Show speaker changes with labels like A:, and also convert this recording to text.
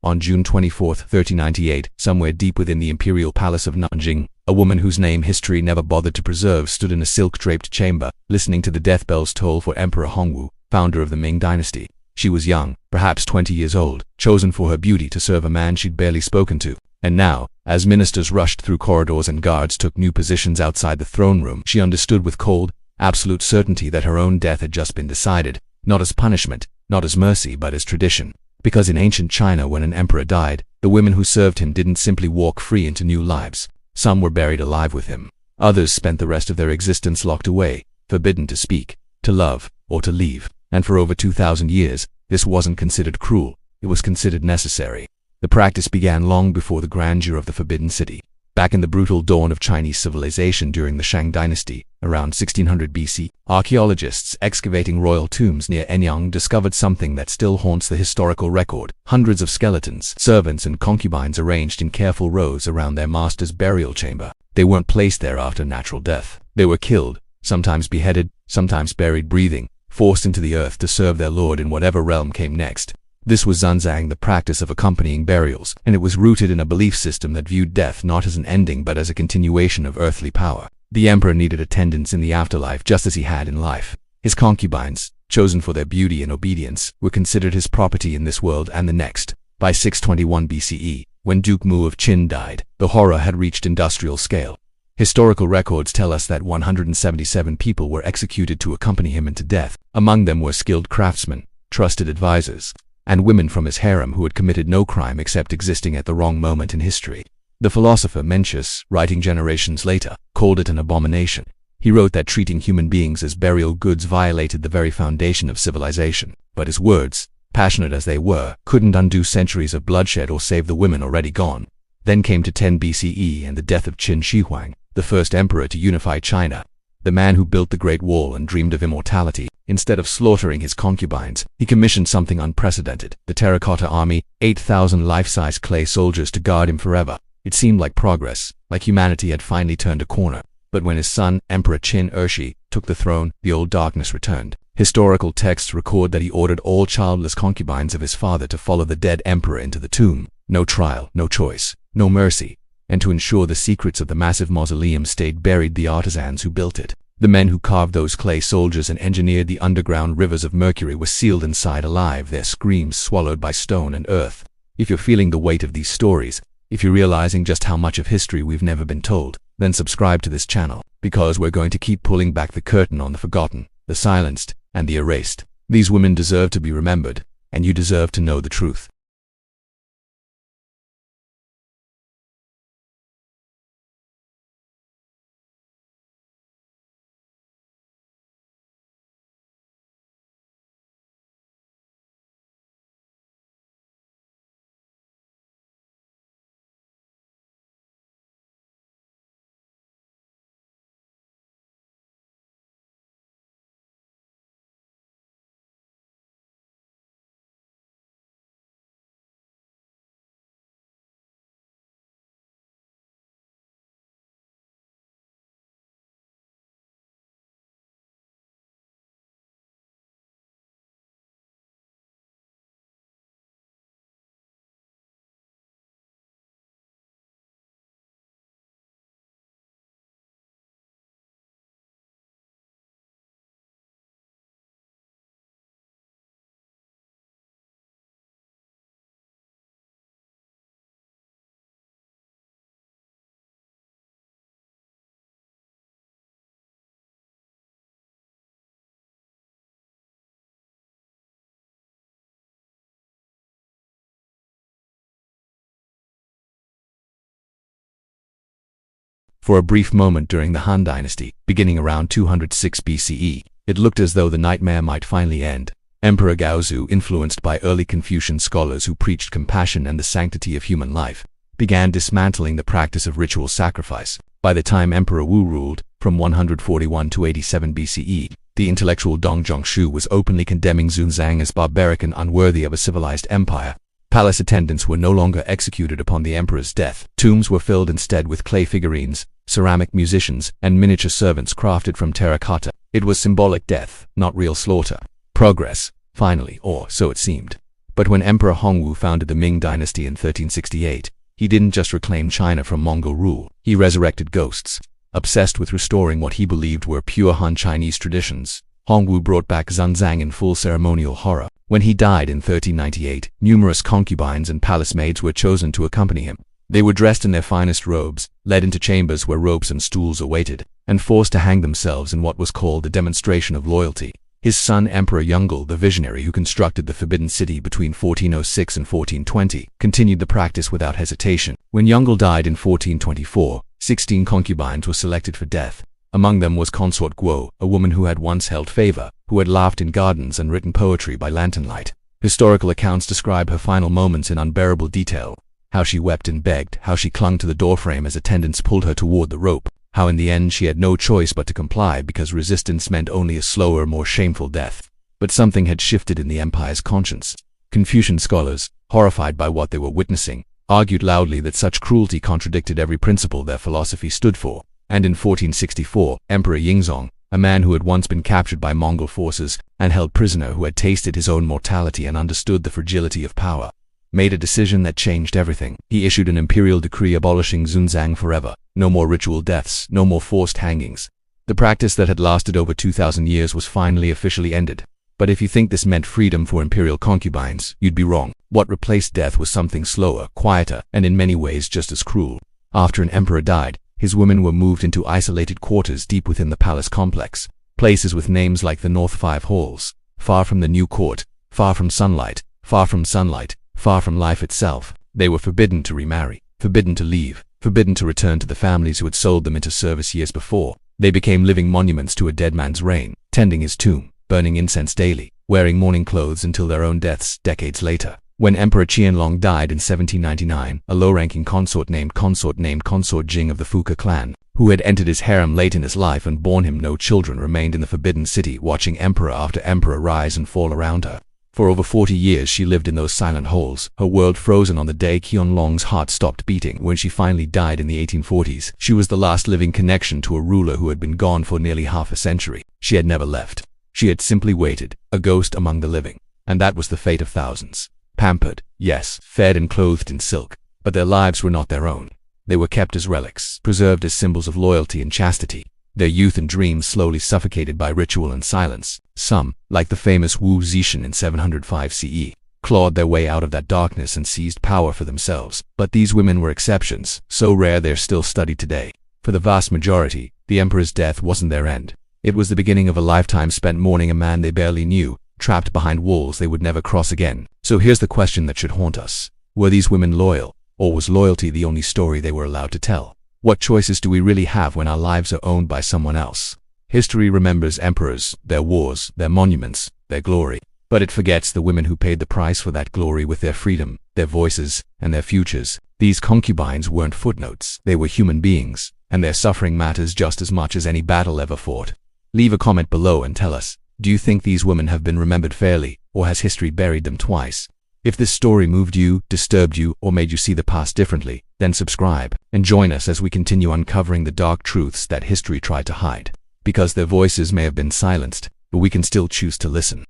A: On June 24, 1398, somewhere deep within the Imperial Palace of Nanjing, a woman whose name history never bothered to preserve stood in a silk-draped chamber, listening to the death bells toll for Emperor Hongwu, founder of the Ming dynasty. She was young, perhaps 20 years old, chosen for her beauty to serve a man she'd barely spoken to. And now, as ministers rushed through corridors and guards took new positions outside the throne room, she understood with cold, absolute certainty that her own death had just been decided, not as punishment, not as mercy, but as tradition. Because in ancient China, when an emperor died, the women who served him didn't simply walk free into new lives. Some were buried alive with him. Others spent the rest of their existence locked away, forbidden to speak, to love, or to leave. And for over 2,000 years, this wasn't considered cruel, it was considered necessary. The practice began long before the grandeur of the Forbidden City. Back in the brutal dawn of Chinese civilization during the Shang dynasty, around 1600 BC, archaeologists excavating royal tombs near Anyang discovered something that still haunts the historical record. Hundreds of skeletons, servants and concubines arranged in careful rows around their master's burial chamber. They weren't placed there after natural death. They were killed, sometimes beheaded, sometimes buried breathing, forced into the earth to serve their lord in whatever realm came next. This was Zunzang, the practice of accompanying burials, and it was rooted in a belief system that viewed death not as an ending but as a continuation of earthly power. The emperor needed attendants in the afterlife just as he had in life. His concubines, chosen for their beauty and obedience, were considered his property in this world and the next. By 621 BCE, when Duke Mu of Qin died, the horror had reached industrial scale. Historical records tell us that 177 people were executed to accompany him into death. Among them were skilled craftsmen, trusted advisors, and women from his harem who had committed no crime except existing at the wrong moment in history. The philosopher Mencius, writing generations later, called it an abomination. He wrote that treating human beings as burial goods violated the very foundation of civilization. But his words, passionate as they were, couldn't undo centuries of bloodshed or save the women already gone. Then came to 10 BCE and the death of Qin Shi Huang, the first emperor to unify China. The man who built the Great Wall and dreamed of immortality. Instead of slaughtering his concubines, he commissioned something unprecedented. The terracotta army, 8,000 life-size clay soldiers to guard him forever. It seemed like progress, like humanity had finally turned a corner. But when his son, Emperor Qin Ershi, took the throne, the old darkness returned. Historical texts record that he ordered all childless concubines of his father to follow the dead emperor into the tomb. No trial, no choice, no mercy. And to ensure the secrets of the massive mausoleum stayed buried, the artisans who built it. The men who carved those clay soldiers and engineered the underground rivers of mercury were sealed inside alive, their screams swallowed by stone and earth. If you're feeling the weight of these stories, if you're realizing just how much of history we've never been told, then subscribe to this channel, because we're going to keep pulling back the curtain on the forgotten, the silenced, and the erased. These women deserve to be remembered, and you deserve to know the truth. For a brief moment during the Han Dynasty, beginning around 206 BCE, it looked as though the nightmare might finally end. Emperor Gaozu, influenced by early Confucian scholars who preached compassion and the sanctity of human life, began dismantling the practice of ritual sacrifice. By the time Emperor Wu ruled, from 141 to 87 BCE, the intellectual Dong Zhongshu was openly condemning Zunzang as barbaric and unworthy of a civilized empire. Palace attendants were no longer executed upon the emperor's death. Tombs were filled instead with clay figurines, ceramic musicians, and miniature servants crafted from terracotta. It was symbolic death, not real slaughter. Progress, finally, or so it seemed. But when Emperor Hongwu founded the Ming dynasty in 1368, he didn't just reclaim China from Mongol rule, he resurrected ghosts. Obsessed with restoring what he believed were pure Han Chinese traditions, Hongwu brought back Zunzang in full ceremonial horror. When he died in 1398, numerous concubines and palace maids were chosen to accompany him. They were dressed in their finest robes, led into chambers where ropes and stools awaited, and forced to hang themselves in what was called a demonstration of loyalty. His son Emperor Yongle, the visionary who constructed the Forbidden City between 1406 and 1420, continued the practice without hesitation. When Yongle died in 1424, 16 concubines were selected for death. Among them was Consort Guo, a woman who had once held favor, who had laughed in gardens and written poetry by lantern light. Historical accounts describe her final moments in unbearable detail. How she wept and begged, how she clung to the doorframe as attendants pulled her toward the rope, how in the end she had no choice but to comply because resistance meant only a slower, more shameful death. But something had shifted in the empire's conscience. Confucian scholars, horrified by what they were witnessing, argued loudly that such cruelty contradicted every principle their philosophy stood for. And in 1464, Emperor Yingzong, a man who had once been captured by Mongol forces and held prisoner, who had tasted his own mortality and understood the fragility of power, made a decision that changed everything. He issued an imperial decree abolishing Zunzang forever. No more ritual deaths, no more forced hangings. The practice that had lasted over 2,000 years was finally officially ended. But if you think this meant freedom for imperial concubines, you'd be wrong. What replaced death was something slower, quieter, and in many ways just as cruel. After an emperor died, his women were moved into isolated quarters deep within the palace complex, places with names like the North Five Halls, far from the new court, far from sunlight, far from sunlight, far from life itself. They were forbidden to remarry, forbidden to leave, forbidden to return to the families who had sold them into service years before. They became living monuments to a dead man's reign, tending his tomb, burning incense daily, wearing mourning clothes until their own deaths decades later. When Emperor Qianlong died in 1799, a low-ranking consort named Consort Jing of the Fuke clan, who had entered his harem late in his life and borne him no children, remained in the Forbidden City, watching emperor after emperor rise and fall around her. For over 40 years she lived in those silent holes, her world frozen on the day Qianlong's heart stopped beating. When she finally died in the 1840s, she was the last living connection to a ruler who had been gone for nearly half a century. She had never left. She had simply waited, a ghost among the living. And that was the fate of thousands. Pampered, yes, fed and clothed in silk, but their lives were not their own. They were kept as relics, preserved as symbols of loyalty and chastity, their youth and dreams slowly suffocated by ritual and silence. Some, like the famous Wu Zetian in 705 CE, clawed their way out of that darkness and seized power for themselves. But these women were exceptions, so rare they're still studied today. For the vast majority, the emperor's death wasn't their end. It was the beginning of a lifetime spent mourning a man they barely knew, trapped behind walls they would never cross again. So here's the question that should haunt us. Were these women loyal, or was loyalty the only story they were allowed to tell? What choices do we really have when our lives are owned by someone else? History remembers emperors, their wars, their monuments, their glory. But it forgets the women who paid the price for that glory with their freedom, their voices, and their futures. These concubines weren't footnotes. They were human beings, and their suffering matters just as much as any battle ever fought. Leave a comment below and tell us, do you think these women have been remembered fairly, or has history buried them twice? If this story moved you, disturbed you, or made you see the past differently, then subscribe and join us as we continue uncovering the dark truths that history tried to hide. Because their voices may have been silenced, but we can still choose to listen.